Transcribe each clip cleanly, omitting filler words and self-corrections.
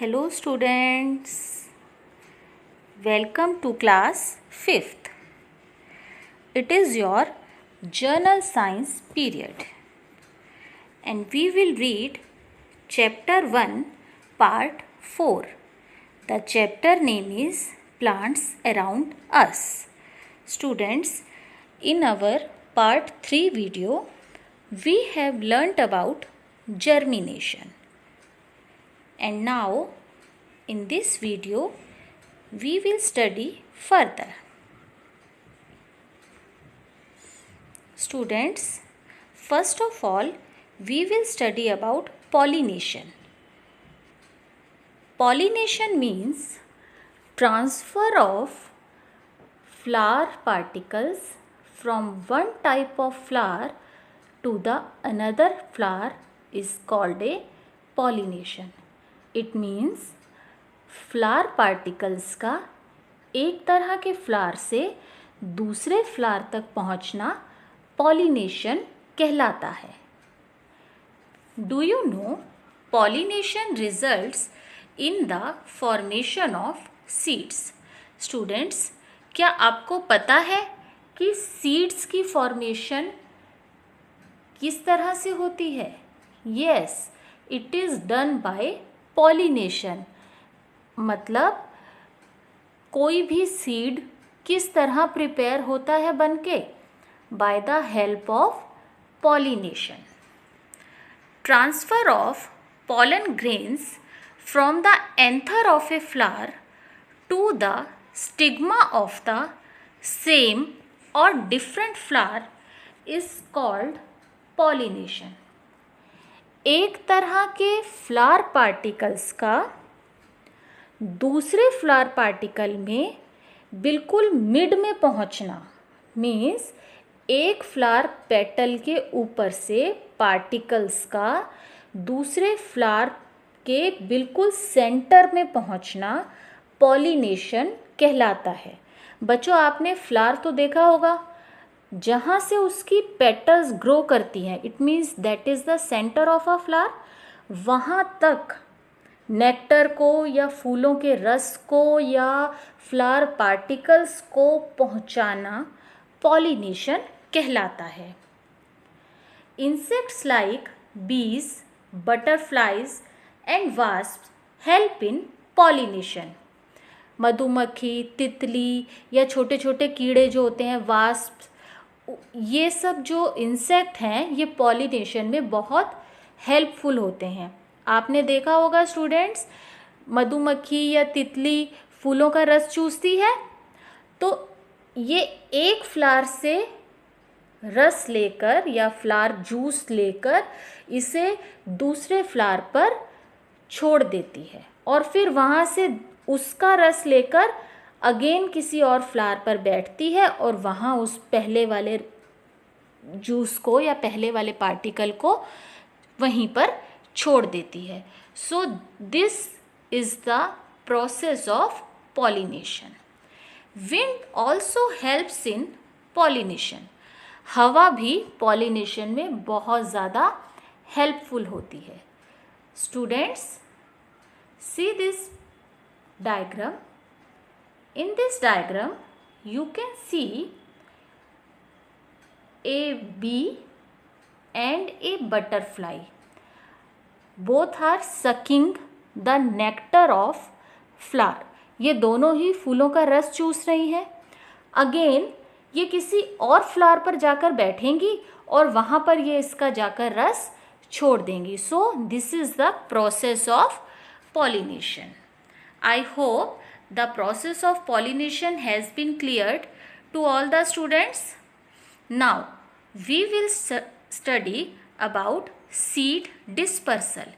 Hello students, welcome to class 5th. It is your journal science period and we will read chapter 1 part 4. The chapter name is Plants Around Us. Students, in our part 3 video, we have learnt about germination. And now in this video we will study further. Students, first of all we will study about pollination. Pollination means transfer of flower particles from one type of flower to the another flower is called a pollination. It means flower particles का एक तरह के flower से दूसरे flower तक पहुंचना pollination कहलाता है. Do you know pollination results in the formation of seeds. Students, क्या आपको पता है कि सीड्स की फॉर्मेशन किस तरह से होती है? Yes, it is done by pollination. मतलब कोई भी सीड किस तरह प्रिपेयर होता है बनके? By the help of pollination. Transfer of pollen grains from the anther of a flower to the stigma of the same or different flower is called pollination. एक तरह के फ्लावर पार्टिकल्स का दूसरे फ्लावर पार्टिकल में बिल्कुल mid में पहुंचना means एक फ्लावर पेटल के ऊपर से पार्टिकल्स का दूसरे फ्लावर के बिल्कुल सेंटर में पहुंचना पॉलिनेशन कहलाता है. बच्चों, आपने फ्लावर तो देखा होगा जहाँ से उसकी पेटल्स ग्रो करती हैं. It means that is the centre of a flower. वहाँ तक नेक्टर को या फूलों के रस को या फ्लावर पार्टिकल्स को पहुँचाना पॉलिनेशन कहलाता है. इंसेक्ट्स लाइक बीज, butterflies and wasps help in pollination. मधुमक्खी, तितली या छोटे छोटे कीड़े जो होते हैं वास्प, ये सब जो इंसेक्ट हैं ये पॉलिनेशन में बहुत हेल्पफुल होते हैं. आपने देखा होगा स्टूडेंट्स, मधुमक्खी या तितली फूलों का रस चूसती है तो ये एक फ्लावर से रस लेकर या फ्लावर जूस लेकर इसे दूसरे फ्लावर पर छोड़ देती है और फिर वहाँ से उसका रस लेकर अगेन किसी और फ्लावर पर बैठती है और वहाँ उस पहले वाले जूस को या पहले वाले पार्टिकल को वहीं पर छोड़ देती है. So this is the process of pollination. Wind also helps in pollination. हवा भी पॉलिनेशन में बहुत ज़्यादा हेल्पफुल होती है. Students, see this diagram. In this diagram, you can see a bee and a butterfly. Both are sucking the nectar of flower. ये दोनों ही फूलों का रस चूस रही हैं. अगेन ये किसी और फ्लावर पर जाकर बैठेंगी और वहाँ पर ये इसका जाकर रस छोड़ देंगी. So this is the process of pollination. I hope the process of pollination has been cleared to all the students. Now we will study about seed dispersal.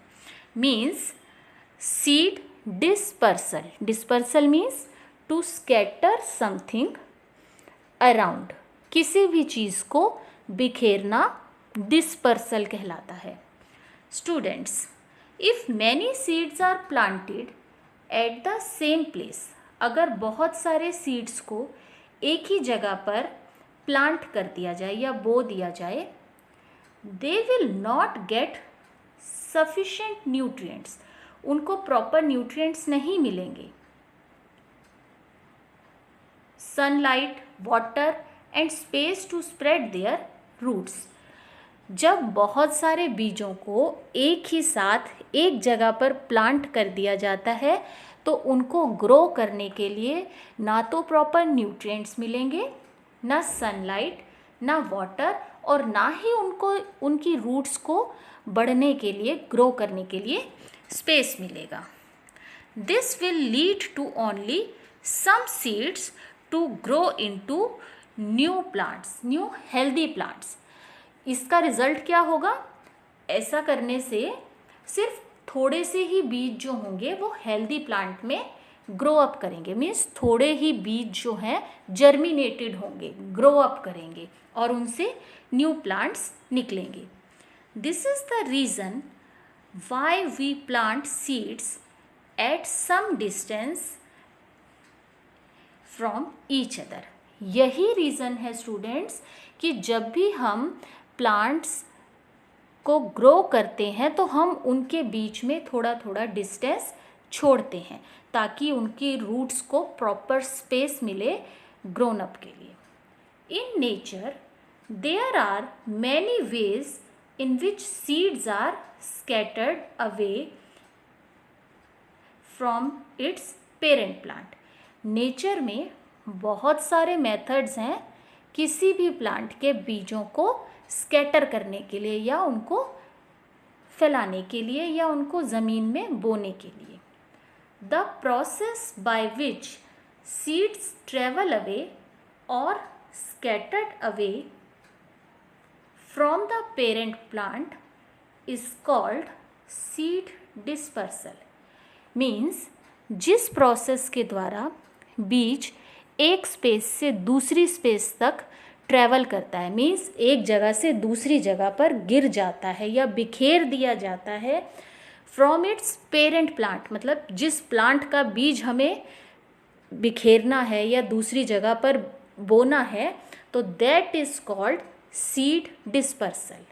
Means seed dispersal. Dispersal means to scatter something around. किसी भी चीज़ को बिखेरना dispersal कहलाता है. Students, if many seeds are planted at the same place, अगर बहुत सारे seeds को एक ही जगह पर प्लांट कर दिया जाए या बो दिया जाए, they will not get sufficient nutrients. उनको प्रॉपर न्यूट्रिएंट्स नहीं मिलेंगे। Sunlight, water and space to spread their roots. जब बहुत सारे बीजों को एक ही साथ एक जगह पर प्लांट कर दिया जाता है तो उनको ग्रो करने के लिए ना तो प्रॉपर न्यूट्रिएंट्स मिलेंगे, ना सनलाइट, ना वाटर, और ना ही उनको उनकी रूट्स को बढ़ने के लिए, ग्रो करने के लिए स्पेस मिलेगा। This will lead to only some seeds to grow into new plants, new healthy plants. इसका रिजल्ट क्या होगा? ऐसा करने से सिर्फ थोड़े से ही बीज जो होंगे वो हेल्दी प्लांट में ग्रो अप करेंगे, मीन्स थोड़े ही बीज जो हैं जर्मिनेटेड होंगे, ग्रो अप करेंगे और उनसे न्यू प्लांट्स निकलेंगे। This is the reason why we plant seeds at some distance from each other. यही रीज़न है स्टूडेंट्स कि जब भी हम प्लांट्स को ग्रो करते हैं तो हम उनके बीच में थोड़ा थोड़ा डिस्टेंस छोड़ते हैं ताकि उनकी रूट्स को प्रॉपर स्पेस मिले ग्रोन अप के लिए। In nature there are many ways in which seeds are scattered away from its parent plant. Nature में बहुत सारे मेथड्स हैं किसी भी प्लांट के बीजों को स्कैटर करने के लिए या उनको फैलाने के लिए या उनको ज़मीन में बोने के लिए। The process by which seeds travel away और scattered away from the parent plant is called seed dispersal. Means जिस प्रोसेस के द्वारा बीज एक स्पेस से दूसरी स्पेस तक ट्रैवल करता है, मीन्स एक जगह से दूसरी जगह पर गिर जाता है या बिखेर दिया जाता है फ्रॉम इट्स पेरेंट प्लांट, मतलब जिस प्लांट का बीज हमें बिखेरना है या दूसरी जगह पर बोना है तो that is called seed dispersal.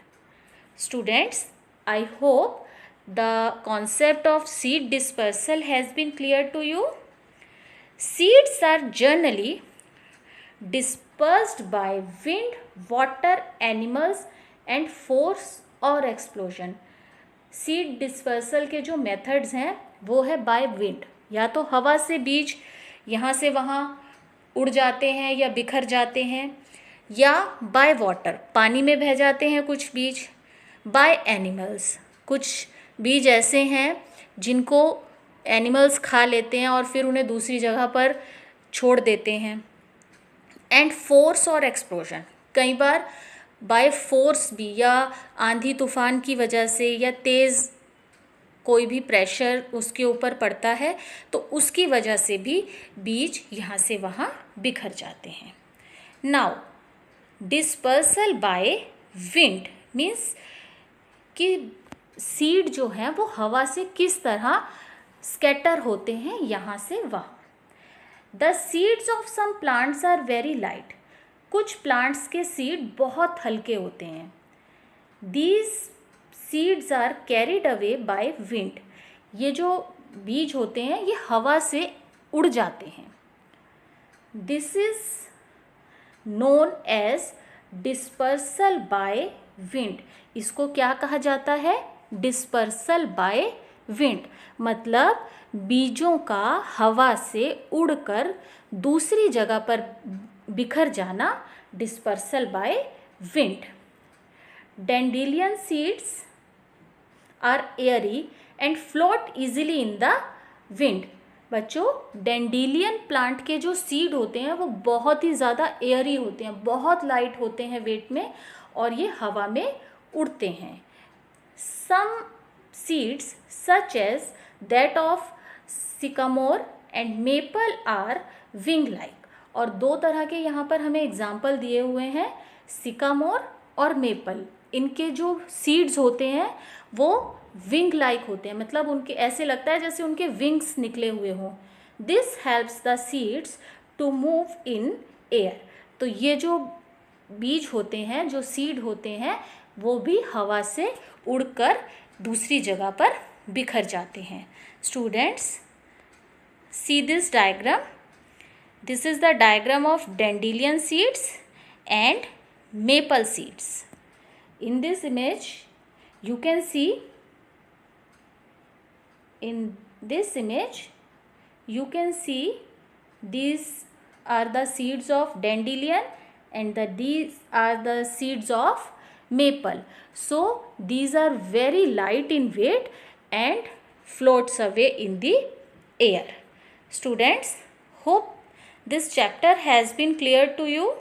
Students, I hope the concept of seed dispersal has been clear to you. Seeds are generally dispersed by wind, water, animals and force or explosion. Seed dispersal के जो methods हैं वो है by wind, या तो हवा से बीज यहाँ से वहाँ उड़ जाते हैं या बिखर जाते हैं, या बाय वाटर, पानी में बह जाते हैं कुछ बीज, बाय एनिमल्स, कुछ बीज ऐसे हैं जिनको एनिमल्स खा लेते हैं और फिर उन्हें दूसरी जगह पर छोड़ देते हैं, एंड फोर्स और एक्सप्लोजन, कई बार बाय फोर्स भी, या आंधी तूफान की वजह से या तेज़ कोई भी प्रेशर उसके ऊपर पड़ता है तो उसकी वजह से भी बीज यहाँ से वहाँ बिखर जाते हैं। Now dispersal by wind means कि सीड जो है वो हवा से किस तरह स्कैटर होते हैं यहाँ से वहाँ। The seeds of some plants are very light. कुछ प्लांट्स के सीड बहुत हल्के होते हैं। These seeds are carried away by wind. ये जो बीज होते हैं ये हवा से उड़ जाते हैं। This is known as dispersal by wind. इसको क्या कहा जाता है? डिस्पर्सल बाय विंड, मतलब बीजों का हवा से उड़कर दूसरी जगह पर बिखर जाना, dispersal by wind. Dandelion seeds are airy and float easily in the wind. बच्चों, डैंडेलियन प्लांट के जो सीड होते हैं वो बहुत ही ज़्यादा एयरी होते हैं, बहुत लाइट होते हैं वेट में, और ये हवा में उड़ते हैं। सम seeds such as that of sycamore and maple are wing like। और दो तरह के यहाँ पर हमें एग्जाम्पल दिए हुए हैं, सिकामोर और मेपल। इनके जो सीड्स होते हैं वो विंग लाइक होते हैं, मतलब उनके ऐसे लगता है जैसे उनके विंग्स निकले हुए हों। This helps the seeds to move in air. तो ये जो बीज होते हैं, जो सीड होते हैं, वो भी हवा से उड़कर दूसरी जगह पर बिखर जाते हैं। Students, see this diagram. This is the diagram of dandelion seeds and maple seeds. In this image, you can see, these are the seeds of dandelion and these are the seeds of maple. So these are very light in weight and floats away in the air. Students, hope this chapter has been clear to you.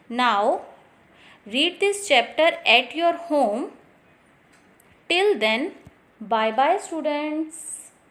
Now read this chapter at your home. Till then, bye bye students.